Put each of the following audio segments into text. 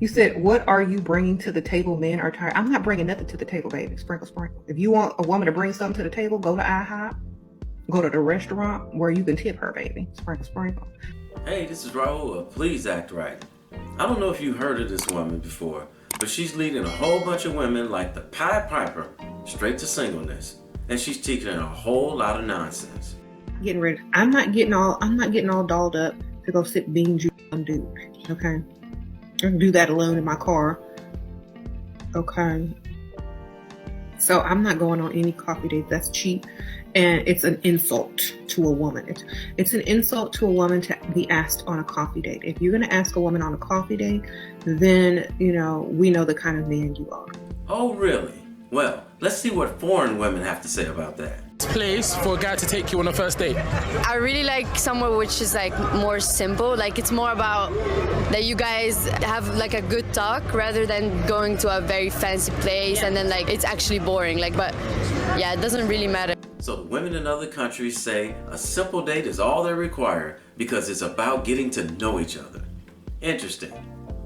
You said, what are you bringing to the table? Men are tired. I'm not bringing nothing to the table, baby. Sprinkle, sprinkle. If you want a woman to bring something to the table, go to IHOP. Go to the restaurant where you can tip her, baby. Sprinkle, sprinkle. Hey, this is Raulh of Please Act Right. I don't know if you heard of this woman before, but she's leading a whole bunch of women like the Pied Piper straight to singleness. And she's teaching a whole lot of nonsense. Getting ready. I'm not getting all dolled up to go sip bean juice on Duke. Okay. I can do that alone in my car. Okay. So I'm not going on any coffee dates. That's cheap. And it's an insult to a woman. It's an insult to a woman to be asked on a coffee date. If you're going to ask a woman on a coffee date, then, we know the kind of man you are. Oh, really? Well, let's see what foreign women have to say about that. Place for a guy to take you on a first date? I really like somewhere which is like more simple. Like it's more about that you guys have like a good talk rather than going to a very fancy place and then like it's actually boring. But yeah, it doesn't really matter. So the women in other countries say a simple date is all they require because it's about getting to know each other. Interesting.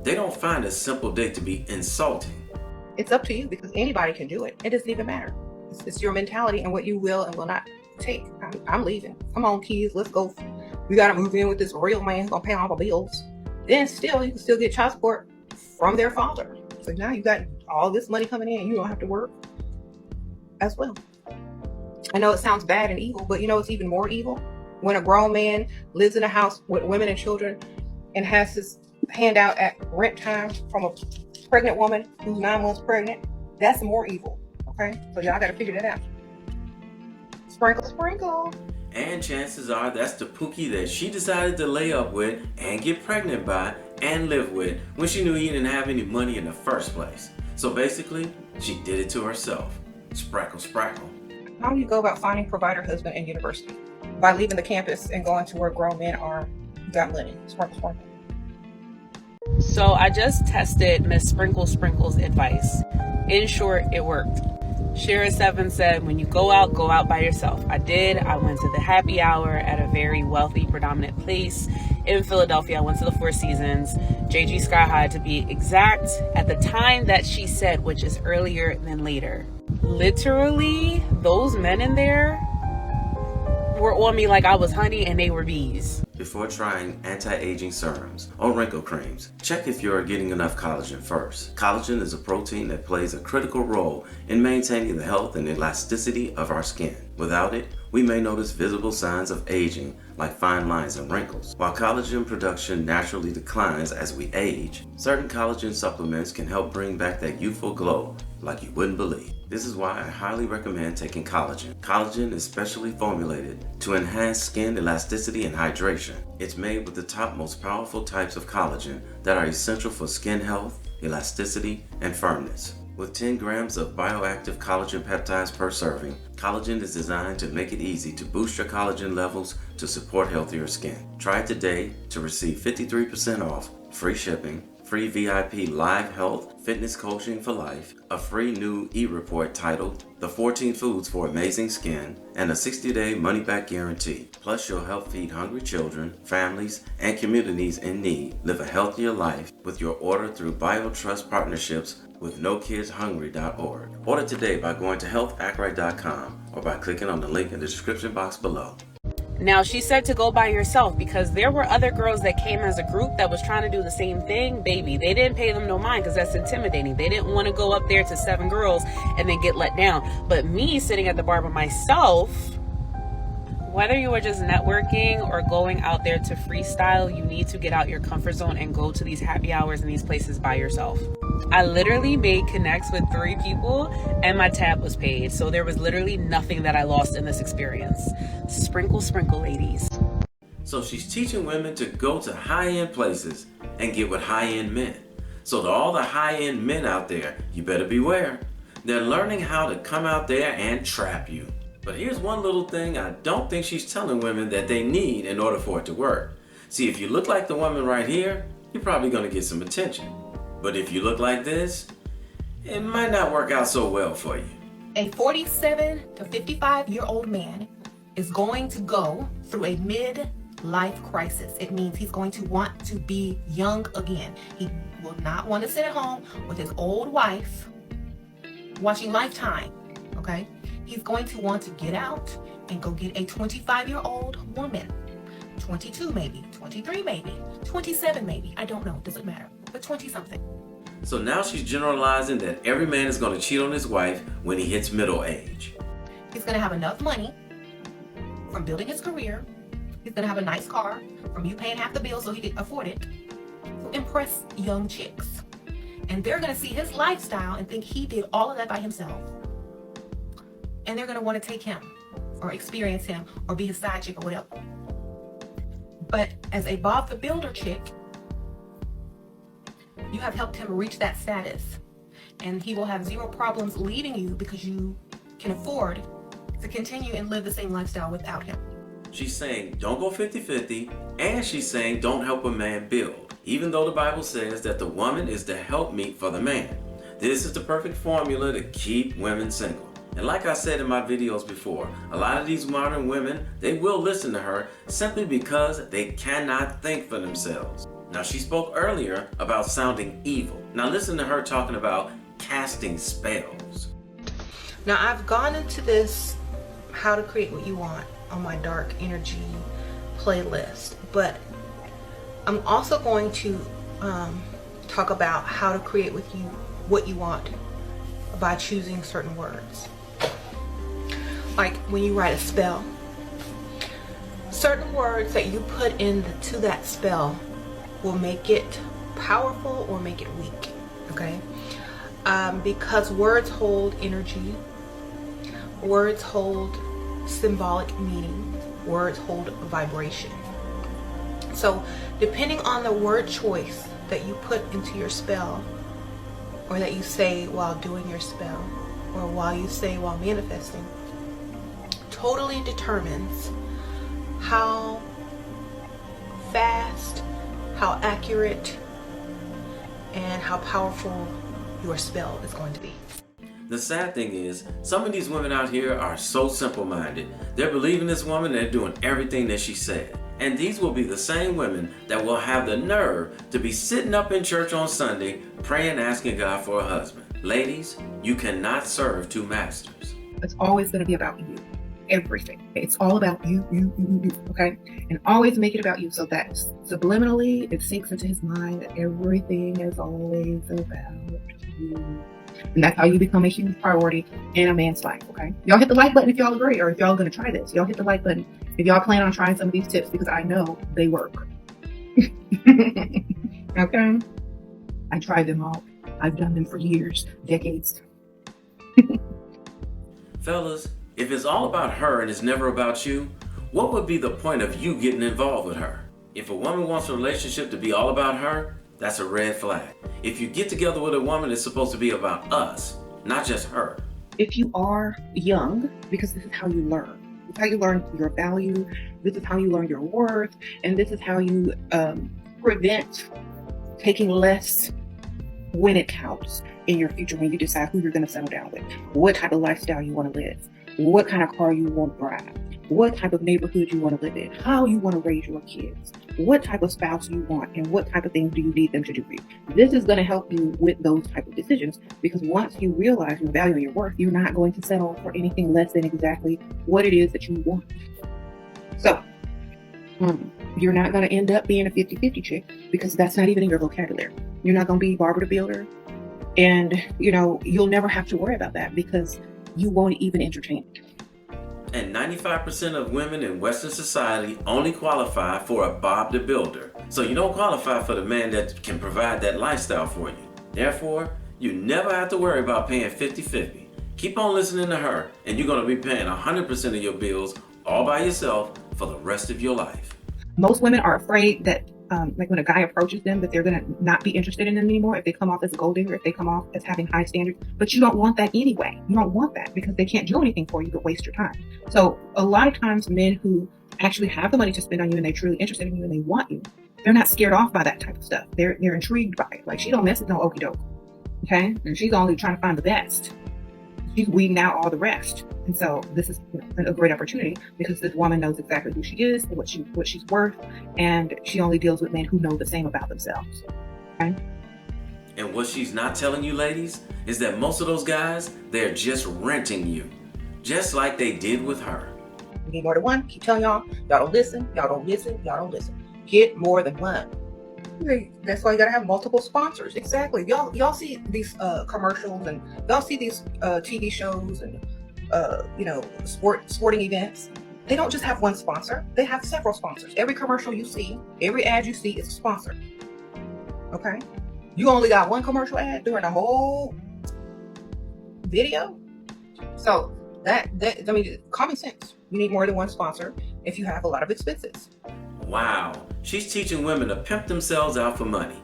They don't find a simple date to be insulting. It's up to you because anybody can do it. It doesn't even matter. It's your mentality and what you will and will not take. I'm leaving. Come on, kids, let's go. We got to move in with this real man who's going to pay all the bills. Then still, you can still get child support from their father. So now you got all this money coming in and you don't have to work as well. I know it sounds bad and evil, but it's even more evil when a grown man lives in a house with women and children and has his handout at rent time from a pregnant woman who's 9 months pregnant. That's more evil. Okay, so y'all got to figure that out. Sprinkle, sprinkle. And chances are that's the Pookie that she decided to lay up with and get pregnant by and live with when she knew he didn't have any money in the first place. So basically, she did it to herself. Sprackle, sprackle. How do you go about finding provider husband in university? By leaving the campus and going to where grown men are, got money. Sprinkle, sprinkle. So I just tested Miss Sprinkle Sprinkle's advice. In short, it worked. Shira 7 said, when you go out by yourself. I did. I went to the happy hour at a very wealthy, predominant place in Philadelphia. I went to the Four Seasons, JG Sky High to be exact, at the time that she said, which is earlier than later. Literally, those men in there were on me like I was honey and they were bees. Before trying anti-aging serums or wrinkle creams, check if you're getting enough collagen first. Collagen is a protein that plays a critical role in maintaining the health and elasticity of our skin. Without it, we may notice visible signs of aging like fine lines and wrinkles. While collagen production naturally declines as we age, certain collagen supplements can help bring back that youthful glow like you wouldn't believe. This is why I highly recommend taking collagen. Collagen is specially formulated to enhance skin elasticity and hydration. It's made with the top most powerful types of collagen that are essential for skin health, elasticity, and firmness. With 10 grams of bioactive collagen peptides per serving, collagen is designed to make it easy to boost your collagen levels to support healthier skin. Try it today to receive 53% off, free shipping, free VIP live health fitness coaching for life, a free new e-report titled The 14 Foods for Amazing Skin, and a 60-day money-back guarantee. Plus, you'll help feed hungry children, families, and communities in need live a healthier life with your order through BioTrust partnerships with NoKidsHungry.org. Order today by going to healthactright.com or by clicking on the link in the description box below. Now, she said to go by yourself because there were other girls that came as a group that was trying to do the same thing. Baby, they didn't pay them no mind because that's intimidating. They didn't want to go up there to 7 girls and then get let down. But me sitting at the bar by myself, whether you are just networking or going out there to freestyle, you need to get out your comfort zone and go to these happy hours and these places by yourself. I literally made connects with 3 people and my tab was paid. So there was literally nothing that I lost in this experience. Sprinkle, sprinkle, ladies. So she's teaching women to go to high-end places and get with high-end men. So to all the high-end men out there, you better beware. They're learning how to come out there and trap you. But here's one little thing I don't think she's telling women that they need in order for it to work. See, if you look like the woman right here, you're probably going to get some attention. But if you look like this, it might not work out so well for you. A 47 to 55-year-old man is going to go through a mid life crisis. It means he's going to want to be young again. He will not want to sit at home with his old wife watching Lifetime, okay? He's going to want to get out and go get a 25-year-old woman. 22 maybe, 23 maybe, 27 maybe. I don't know, doesn't matter. But 20-something. So now she's generalizing that every man is going to cheat on his wife when he hits middle age. He's going to have enough money from building his career. He's going to have a nice car from you paying half the bill so he can afford it to impress young chicks. And they're going to see his lifestyle and think he did all of that by himself. And they're going to want to take him or experience him or be his side chick or whatever. But as a Bob the Builder chick, you have helped him reach that status. And he will have zero problems leaving you because you can afford to continue and live the same lifestyle without him. She's saying don't go 50-50, and she's saying don't help a man build, even though the Bible says that the woman is the helpmeet for the man. This is the perfect formula to keep women single. And like I said in my videos before, a lot of these modern women, they will listen to her simply because they cannot think for themselves. Now, she spoke earlier about sounding evil. Now listen to her talking about casting spells. Now, I've gone into this How to Create What You Want on my Dark Energy playlist, but I'm also going to talk about how to create with you what you want by choosing certain words. Like when you write a spell, certain words that you put into that spell will make it powerful or make it weak, okay? Because words hold energy, words hold symbolic meaning, words hold vibration. So depending on the word choice that you put into your spell, or that you say while doing your spell, or while you say while manifesting, totally determines how fast, how accurate, and how powerful your spell is going to be. The sad thing is, some of these women out here are so simple-minded. They're believing this woman, they're doing everything that she said. And these will be the same women that will have the nerve to be sitting up in church on Sunday praying, asking God for a husband. Ladies, you cannot serve two masters. It's always going to be about you. Everything. It's all about you, okay? And always make it about you so that subliminally it sinks into his mind that everything is always about you. And that's how you become a huge priority in a man's life, okay? Y'all hit the like button if y'all agree, or if y'all are going to try this. Y'all hit the like button if y'all plan on trying some of these tips, because I know they work. Okay? I tried them all. I've done them for years, decades. Fellas, if it's all about her and it's never about you, what would be the point of you getting involved with her? If a woman wants a relationship to be all about her, that's a red flag. If you get together with a woman, it's supposed to be about us, not just her. If you are young, because this is how you learn. This is how you learn your value. This is how you learn your worth. And this is how you prevent taking less when it counts in your future, when you decide who you're going to settle down with, what type of lifestyle you want to live, what kind of car you want to drive, what type of neighborhood you want to live in, how you want to raise your kids, what type of spouse you want, and what type of things do you need them to do for you. This is going to help you with those type of decisions, because once you realize your value and your worth, you're not going to settle for anything less than exactly what it is that you want. So you're not going to end up being a 50-50 chick, because that's not even in your vocabulary. You're not going to be Barbara the Builder, and you'll never have to worry about that because you won't even entertain it. And 95% of women in Western society only qualify for a Bob the Builder. So you don't qualify for the man that can provide that lifestyle for you. Therefore, you never have to worry about paying 50-50. Keep on listening to her, and you're going to be paying 100% of your bills all by yourself for the rest of your life. Most women are afraid that like when a guy approaches them, that they're going to not be interested in them anymore if they come off as a gold digger, if they come off as having high standards. But you don't want that anyway. You don't want that because they can't do anything for you but waste your time. So a lot of times men who actually have the money to spend on you and they're truly interested in you and they want you, they're not scared off by that type of stuff. They're intrigued by it. Like, she don't mess with no okie doke. Okay? And she's only trying to find the best. She's weeding out all the rest. And so this is a great opportunity because this woman knows exactly who she is and what she's worth, and she only deals with men who know the same about themselves. Okay? And what she's not telling you, ladies, is that most of those guys, they're just renting you, just like they did with her. You need more than one. Keep telling y'all don't listen, y'all don't listen, y'all don't listen. Get more than one. That's why you gotta have multiple sponsors. Exactly. Y'all see these commercials, and y'all see these TV shows and sporting events. They don't just have one sponsor. They have several sponsors. Every commercial you see, every ad you see is a sponsor. Okay? You only got one commercial ad during the whole video. So common sense. You need more than one sponsor if you have a lot of expenses. Wow, she's teaching women to pimp themselves out for money.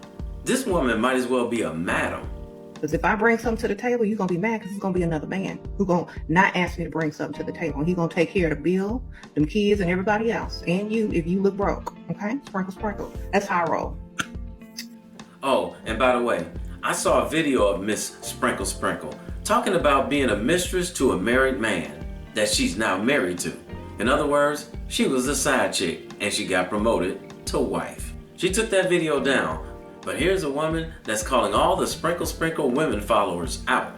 This woman might as well be a madam. Because if I bring something to the table, you're going to be mad because it's going to be another man who's going to not ask me to bring something to the table. And he's going to take care of the bill, them kids, and everybody else. And you, if you look broke. Okay? Sprinkle, sprinkle. That's how I roll. Oh, and by the way, I saw a video of Miss Sprinkle Sprinkle talking about being a mistress to a married man that she's now married to. In other words, she was a side chick and she got promoted to wife. She took that video down, but here's a woman that's calling all the Sprinkle Sprinkle women followers out.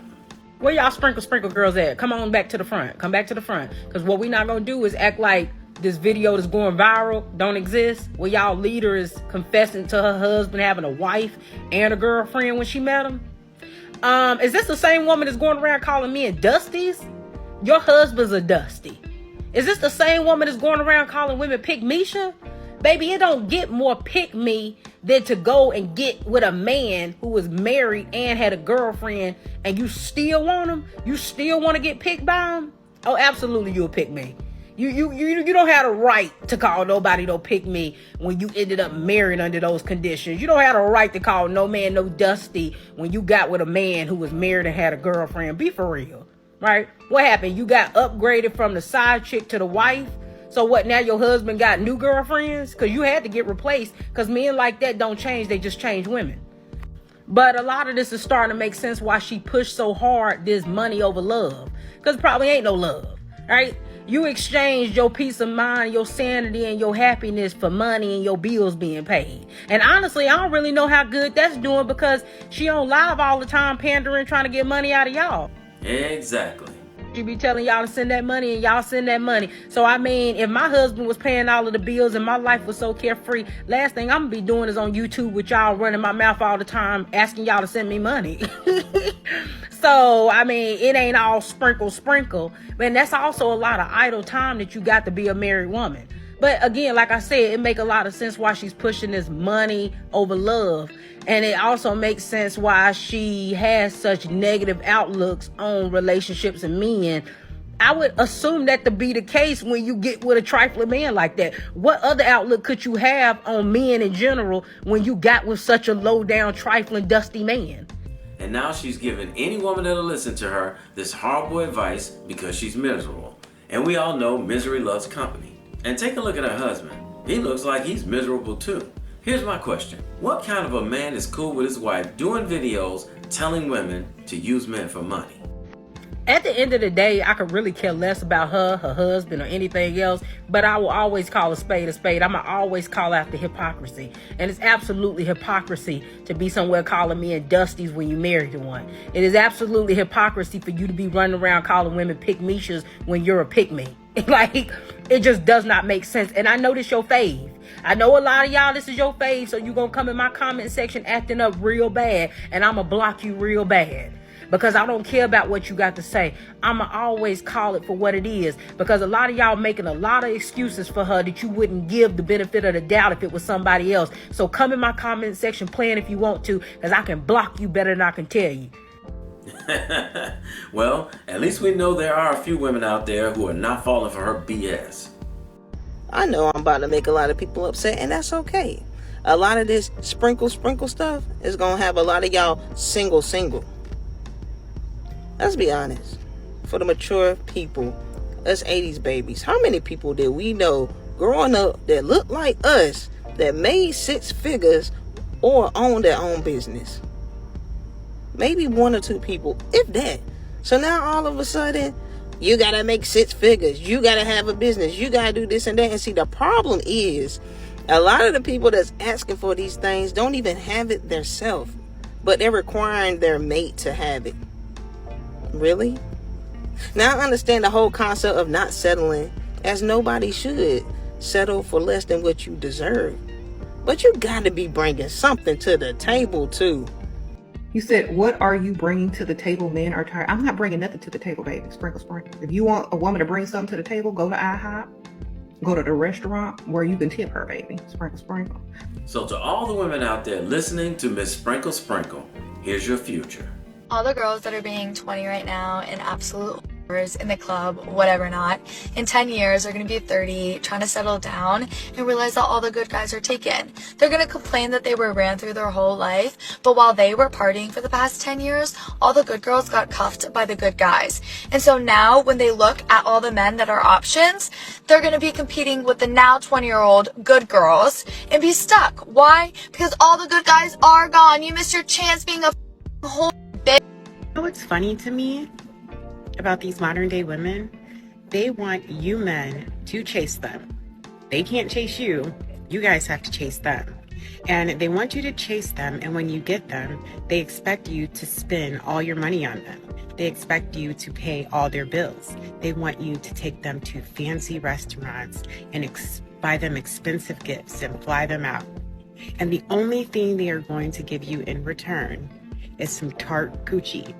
Where y'all Sprinkle Sprinkle girls at? Come on back to the front. Come back to the front. Because what we not going to do is act like this video that's going viral don't exist. Where y'all leader is confessing to her husband having a wife and a girlfriend when she met him. Is this the same woman that's going around calling men Dusties? Your husband's a Dusty. Is this the same woman that's going around calling women pick Misha? Baby, it don't get more pick me than to go and get with a man who was married and had a girlfriend, and you still want him? You still want to get picked by him? Oh, absolutely, you'll pick me. You don't have the right to call nobody no pick me when you ended up married under those conditions. You don't have the right to call no man no Dusty when you got with a man who was married and had a girlfriend. Be for real, right? What happened? You got upgraded from the side chick to the wife. So what, now your husband got new girlfriends? Because you had to get replaced, because men like that don't change, they just change women. But a lot of this is starting to make sense why she pushed so hard this money over love. Because probably ain't no love, right? You exchanged your peace of mind, your sanity, and your happiness for money and your bills being paid. And honestly, I don't really know how good that's doing, because she on live all the time pandering, trying to get money out of y'all. Exactly. She be telling y'all to send that money and y'all send that money. So I mean, if my husband was paying all of the bills and my life was so carefree, last thing I'm gonna be doing is on YouTube with y'all running my mouth all the time asking y'all to send me money. So I mean, it ain't all sprinkle. Man, that's also a lot of idle time that you got to be a married woman. But again, like I said, it make a lot of sense why she's pushing this money over love. And it also makes sense why she has such negative outlooks on relationships and men. I would assume that to be the case when you get with a trifling man like that. What other outlook could you have on men in general when you got with such a low down, trifling, dusty man? And now she's giving any woman that'll listen to her this horrible advice because she's miserable. And we all know misery loves company. And take a look at her husband. He looks like he's miserable too. Here's my question. What kind of a man is cool with his wife doing videos telling women to use men for money? At the end of the day, I could really care less about her husband, or anything else, but I will always call a spade a spade. I'm going to always call out the hypocrisy. And it's absolutely hypocrisy to be somewhere calling men Dusties when you married to one. It is absolutely hypocrisy for you to be running around calling women pick Mishas when you're a pick me. Like, it just does not make sense. And I know this your fave. I know a lot of y'all, this is your fave, so you gonna come in my comment section acting up real bad, and I'm gonna block you real bad. Because I don't care about what you got to say. I'ma always call it for what it is. Because a lot of y'all making a lot of excuses for her that you wouldn't give the benefit of the doubt if it was somebody else. So come in my comment section playing if you want to, because I can block you better than I can tell you. Well, at least we know there are a few women out there who are not falling for her BS. I know I'm about to make a lot of people upset, and that's okay. A lot of this sprinkle stuff is gonna have a lot of y'all single. Let's be honest. For the mature people, us 80s babies, how many people did we know growing up that looked like us that made six figures or owned their own business? Maybe one or two people, if that. So now all of a sudden, you gotta make 6 figures. You gotta have a business. You gotta do this and that. And see, the problem is, a lot of the people that's asking for these things don't even have it themselves, but they're requiring their mate to have it. Really? Now I understand the whole concept of not settling, as nobody should settle for less than what you deserve. But you gotta be bringing something to the table too. You said, what are you bringing to the table? Men are tired. I'm not bringing nothing to the table, baby. Sprinkle, sprinkle. If you want a woman to bring something to the table, go to IHOP. Go to the restaurant where you can tip her, baby. Sprinkle, sprinkle. So to all the women out there listening to Miss Sprinkle Sprinkle, here's your future. All the girls that are being 20 right now and absolute whores in the club, whatever not, in 10 years are going to be 30, trying to settle down and realize that all the good guys are taken. They're going to complain that they were ran through their whole life, but while they were partying for the past 10 years, all the good girls got cuffed by the good guys. And so now when they look at all the men that are options, they're going to be competing with the now 20-year-old good girls and be stuck. Why? Because all the good guys are gone. You missed your chance being a whole bitch. You know what's funny to me about these modern day women? They want you men to chase them. They can't chase you. You guys have to chase them. And they want you to chase them, and when you get them, they expect you to spend all your money on them. They expect you to pay all their bills. They want you to take them to fancy restaurants and buy them expensive gifts and fly them out. And the only thing they are going to give you in return is some tart coochie.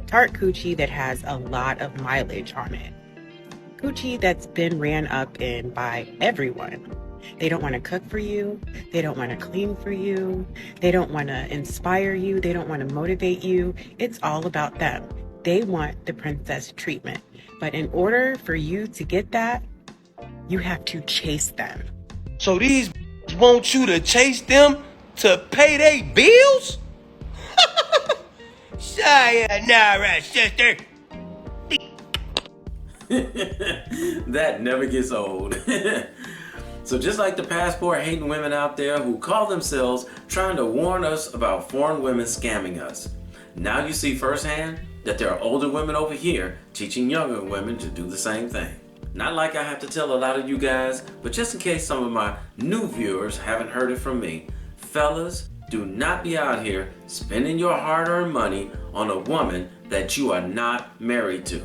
Tart coochie that has a lot of mileage on it. Coochie that's been ran up in by everyone. They don't want to cook for you. They don't want to clean for you. They don't want to inspire you. They don't want to motivate you. It's all about them. They want the princess treatment. But in order for you to get that, you have to chase them. So these want you to chase them to pay their bills? Sayonara, sister. That never gets old. So just like the passport hating women out there who call themselves trying to warn us about foreign women scamming us, now you see firsthand that there are older women over here teaching younger women to do the same thing. Not like I have to tell a lot of you guys, but just in case some of my new viewers haven't heard it from me, fellas, do not be out here spending your hard-earned money on a woman that you are not married to,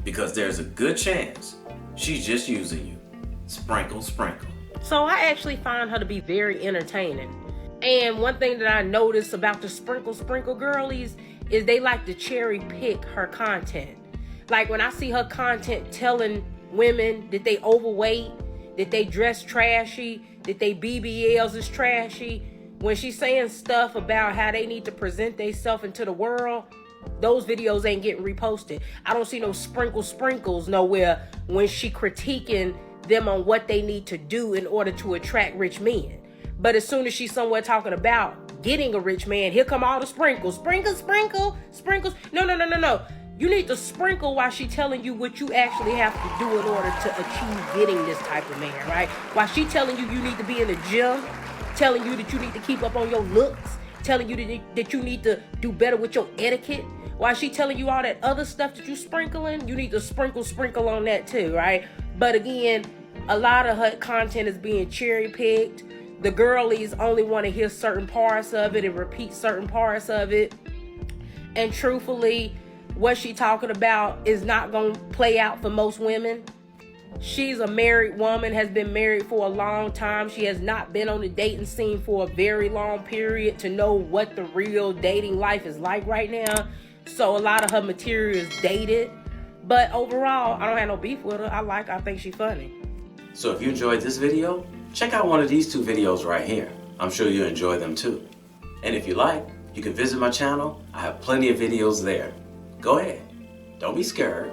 because there's a good chance she's just using you. Sprinkle, sprinkle. So I actually find her to be very entertaining. And one thing that I noticed about the sprinkle girlies is they like to cherry pick her content. Like when I see her content telling women that they overweight, that they dress trashy, that they BBLs is trashy, when she's saying stuff about how they need to present themselves into the world, those videos ain't getting reposted. I don't see no sprinkles nowhere when she critiquing them on what they need to do in order to attract rich men. But as soon as she's somewhere talking about getting a rich man, here come all the sprinkles. Sprinkles. No. You need to sprinkle while she telling you what you actually have to do in order to achieve getting this type of man, right? While she telling you you need to be in the gym, telling you that you need to keep up on your looks, telling you that you need to do better with your etiquette. While she telling you all that other stuff that you sprinkling, you need to sprinkle on that too, right? But again, a lot of her content is being cherry picked. The girlies only want to hear certain parts of it and repeat certain parts of it. And truthfully, what she talking about is not going to play out for most women. She's a married woman, has been married for a long time. She has not been on the dating scene for a very long period to know what the real dating life is like right now. So a lot of her material is dated. But overall, I don't have no beef with her. I think she's funny. So if you enjoyed this video, check out one of these 2 videos right here. I'm sure you'll enjoy them too. And if you like, you can visit my channel. I have plenty of videos there. Go ahead. Don't be scared.